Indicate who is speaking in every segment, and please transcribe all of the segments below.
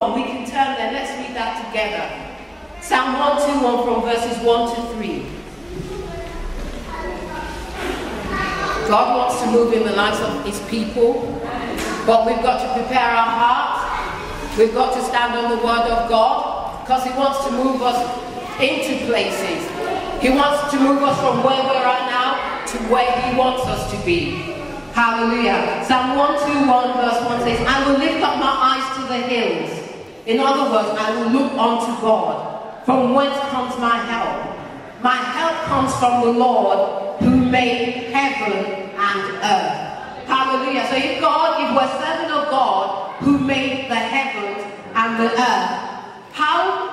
Speaker 1: We can turn there. Let's read that together. Psalm 121 from verses 1 to 3. God wants to move in the lives of his people, but we've got to prepare our hearts. We've got to stand on the word of God, because he wants to move us into places. He wants to move us from where we're at now to where he wants us to be. Hallelujah. Psalm 121 verse 1 says, I will lift up my eyes to the hills. In other words, I will look unto God, from whence comes my help. My help comes from the Lord who made heaven and earth. Hallelujah. So if we're servant of God who made the heavens and the earth, how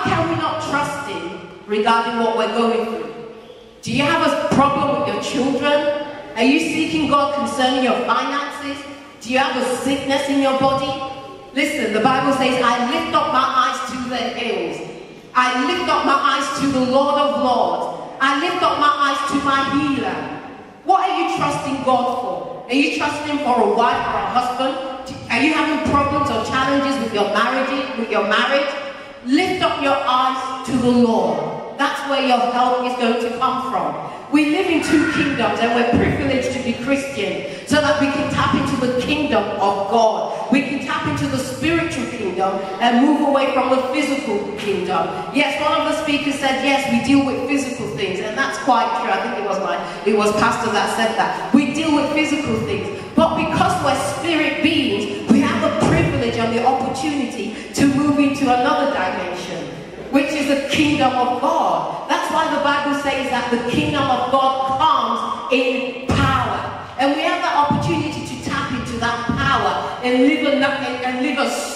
Speaker 1: can we not trust him regarding what we're going through? Do you have a problem with your children? Are you seeking God concerning your finances? Do you have a sickness in your body? Listen, the Bible says, I lift up my eyes to the hills. I lift up my eyes to the Lord of Lords. I lift up my eyes to my healer. What are you trusting God for? Are you trusting for a wife or a husband? Are you having problems or challenges with your marriage? Lift up your eyes to the Lord. That's where your help is going to come from. We live in two kingdoms, and we're privileged to be Christian so that we can tap into the kingdom of God. We can tap into the spiritual kingdom and move away from the physical kingdom. Yes, one of the speakers said, yes, we deal with physical things, and that's quite true. I think it was Pastor that said that. We deal with physical things, but because we're spirit beings, we have the privilege and the opportunity to move into another dimension, which is the kingdom of God. That's why the Bible says that the kingdom of God comes in power. And we have the opportunity to tap into that power and live a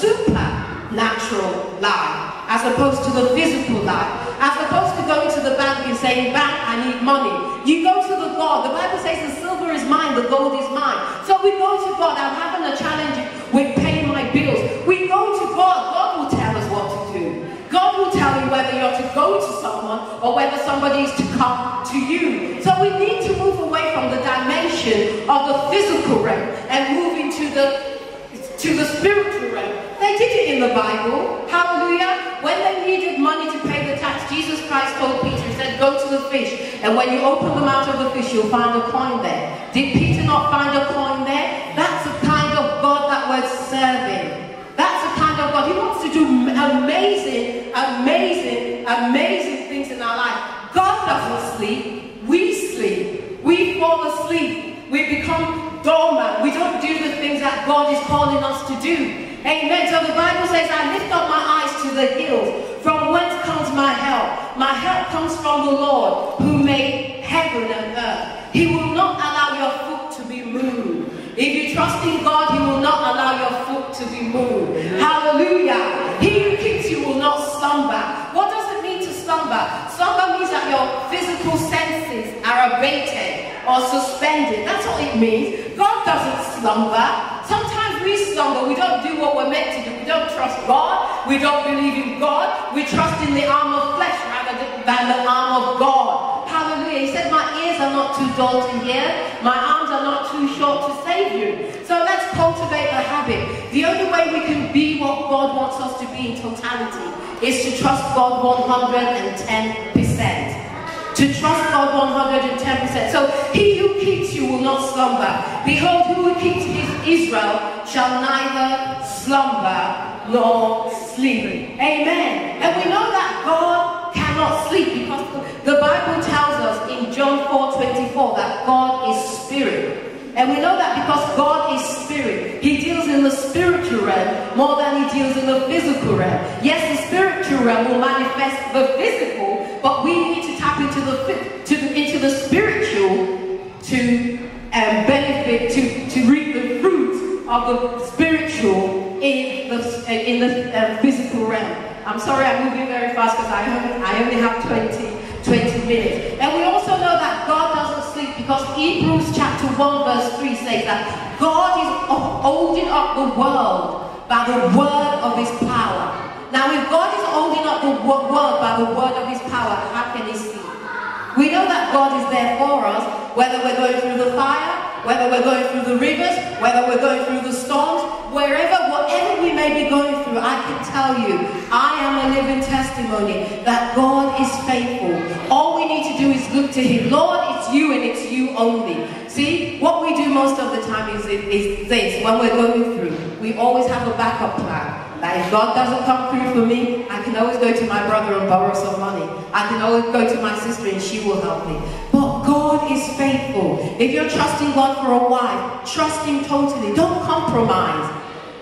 Speaker 1: supernatural life, as opposed to the physical life. As opposed to going to the bank and saying, bank, I need money. You go to the God. The Bible says the silver is mine, the gold is mine. So we go to God. I'm having a challenge with paying my bills. We go to God. God will tell us what to do. God will tell you whether you're to go to someone or whether somebody is to come to you. So we need to move away from the dimension of the physical realm and move into the spiritual realm. They did it in the Bible. Hallelujah. When they needed money to pay the tax, Jesus Christ told Peter, he said, go to the fish, and when you open the mouth of the fish, you'll find a coin there. Did Peter not find a coin there? That's the kind of God that we're serving. That's the kind of God. He wants to do amazing things in our life. God doesn't sleep. We sleep. We fall asleep. We become dormant. We don't do the things that God is calling us to do. Amen. So the Bible says, I lift up my eyes to the hills. From whence comes my help? My help comes from the Lord who made heaven and earth. He will not allow your foot to be moved. If you trust in God, he will not allow your foot to be moved. Hallelujah. He who keeps you will not slumber. What does it mean to slumber? Slumber means that your physical senses are abated or suspended. That's what it means. God doesn't slumber. Sometimes we slumber. We don't do what we're meant to do. We don't trust God. We don't believe in God. We trust in the arm of flesh rather than the arm of God. Hallelujah. He said, my ears are not too dull to hear. My arms are not too short to save you. So let's cultivate the habit. The only way we can be what God wants us to be in totality is to trust God 110%. To trust God 110%. So he who keeps you will not slumber. Behold, who keeps Israel shall neither slumber nor sleep. Amen. And we know that God cannot sleep, because the Bible tells us in John 4:24 that God is spirit. And we know that because God is spirit, he deals in the spiritual realm more than he deals in the physical realm. Yes, the spiritual realm will manifest the physical, but we need to tap into the spiritual to benefit, to reap the fruits of the spiritual in the physical realm. I'm sorry, I'm moving very fast because I only have 20 minutes. And we also know that God doesn't sleep, because Hebrews chapter 1 verse 3 says that God is holding up the world by the word of his power. Now if God is holding up the world by the word of his power, how can he sleep? We know that God is there for us, whether we're going through the fire, whether we're going through the rivers, whether we're going through the storms, whatever we may be going through, I can tell you, I am a living testimony that God is faithful. All we need to do is look to Him. Lord, it's you and it's you only. See, what we do most of the time is this, when we're going through, we always have a backup plan. That if God doesn't come through for me, I can always go to my brother and borrow some money. I can always go to my sister and she will help me. But God is faithful. If you're trusting God for a wife, trust Him totally. Don't compromise.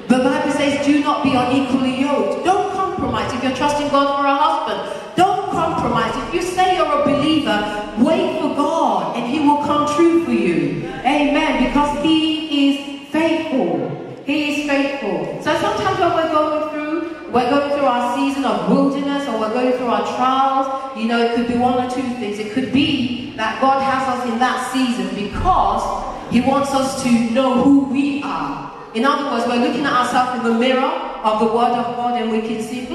Speaker 1: The Bible says, do not be unequally yoked. Don't compromise. If you're trusting God for a husband, don't compromise. If you say you're a believer, wait for God and He will come true for you. Amen. Because He is faithful. He is faithful. So sometimes when we're going through our season of wilderness, or we're going through our trials, you know, it could be one or two things. It could be that God has us in that season because He wants us to know who we are. In other words, we're looking at ourselves in the mirror of the Word of God and we can see,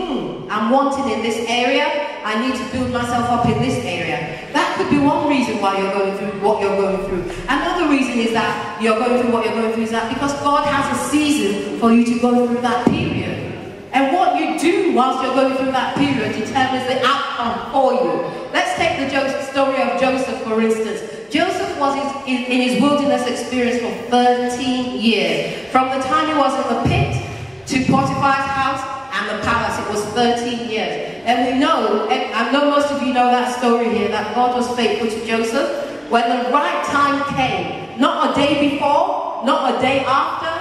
Speaker 1: I'm wanting in this area, I need to build myself up in this area. That could be one reason why you're going through what you're going through. Another reason is that you're going through what you're going through is that because God has a season for you to go through that period. And what you do whilst you're going through that period determines the outcome for you. Let's take the story of Joseph, for instance. Joseph was in his wilderness experience for 13 years. From the time he was in the pit to Potiphar's house and the palace, it was 13 years. And we know, and I know most of you know that story here, that God was faithful to Joseph when the right time came. Not a day before, not a day after.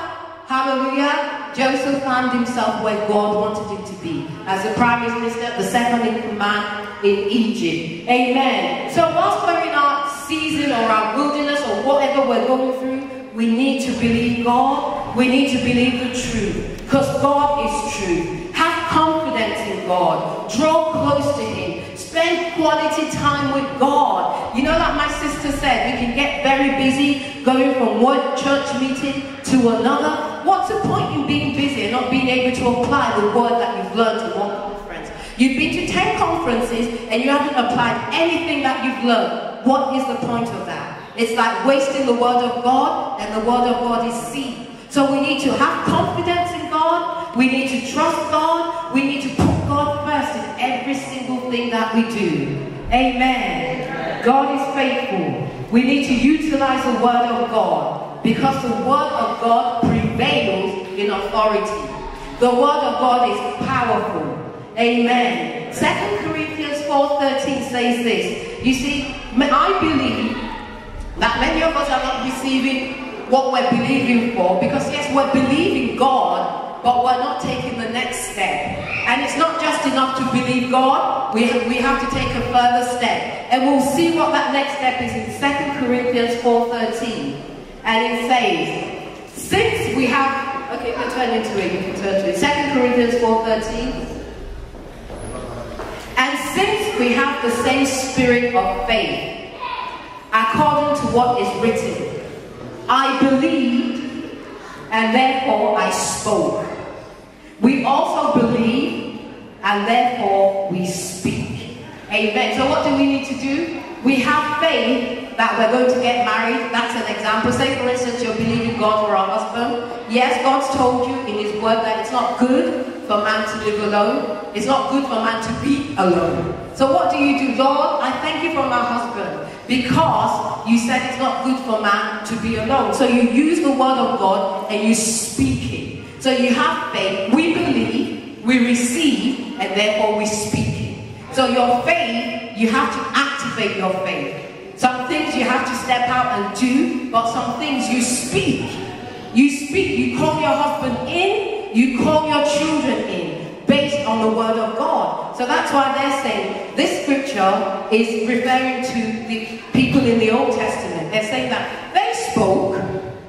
Speaker 1: Hallelujah. Joseph found himself where God wanted him to be, as the prime minister, the second in command in Egypt. Amen. So whilst we're in our season or our wilderness or whatever we're going through, we need to believe God. We need to believe the truth, because God is true. Have confidence in God. Draw close to Him. Spend quality time with God. You know, like my sister said, we can get very busy going from one church meeting to another. What's the point in being busy and not being able to apply the word that you've learned in one conference? You've been to 10 conferences and you haven't applied anything that you've learned. What is the point of that? It's like wasting the word of God, and the word of God is seed. So we need to have confidence in God. We need to trust God. We need to put God first in every single thing that we do. Amen. God is faithful. We need to utilize the word of God, because the word of God prevails in authority. The word of God is powerful. Amen. 2 Corinthians 4:13 says this. You see, I believe that many of us are not receiving what we're believing for, because yes, we're believing God, but we're not taking the next step. And it's not just enough to believe God, we have to take a further step. And we'll see what that next step is in 2 Corinthians 4:13. And it says, since we have, okay, you can turn into it, you can turn to it. 2 Corinthians 4:13. And since we have the same spirit of faith, according to what is written, I believed, and therefore I spoke. We also believe, and therefore we speak. Amen. So what do we need to do? We have faith that we're going to get married. That's an example. Say, for instance, you're believing God for a husband. Yes, God's told you in His word that it's not good for man to live alone. It's not good for man to be alone. So what do? Lord, I thank you for my husband, because you said it's not good for man to be alone. So you use the word of God and you speak it. So you have faith. We believe, we receive, and therefore we speak it. So your faith, you have to activate your faith. Some things you have to step out and do, but some things you speak. You speak, you call your husband in, you call your children in, based on the word of God. So that's why they're saying, this scripture is referring to the people in the Old Testament. They're saying that they spoke,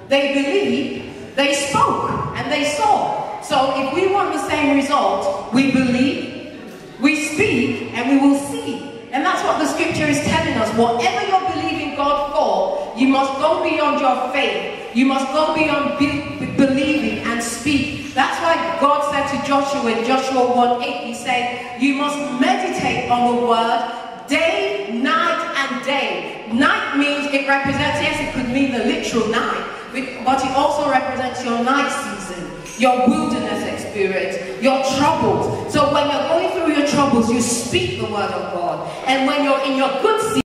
Speaker 1: they believed, they spoke, and they saw. So if we want the same result, we believe, we speak, and we will see. And that's what the scripture is telling us. Whatever you're believing God for, you must go beyond your faith. You must go beyond believing and speak. That's why God said to Joshua in Joshua 1:8, He said, you must meditate on the word day, night, and day. Night means, it represents, yes, it could mean the literal night, but it also represents your night season, your wilderness experience, your troubles. So when you're going through your troubles, you speak the word of God. And when you're in your good season,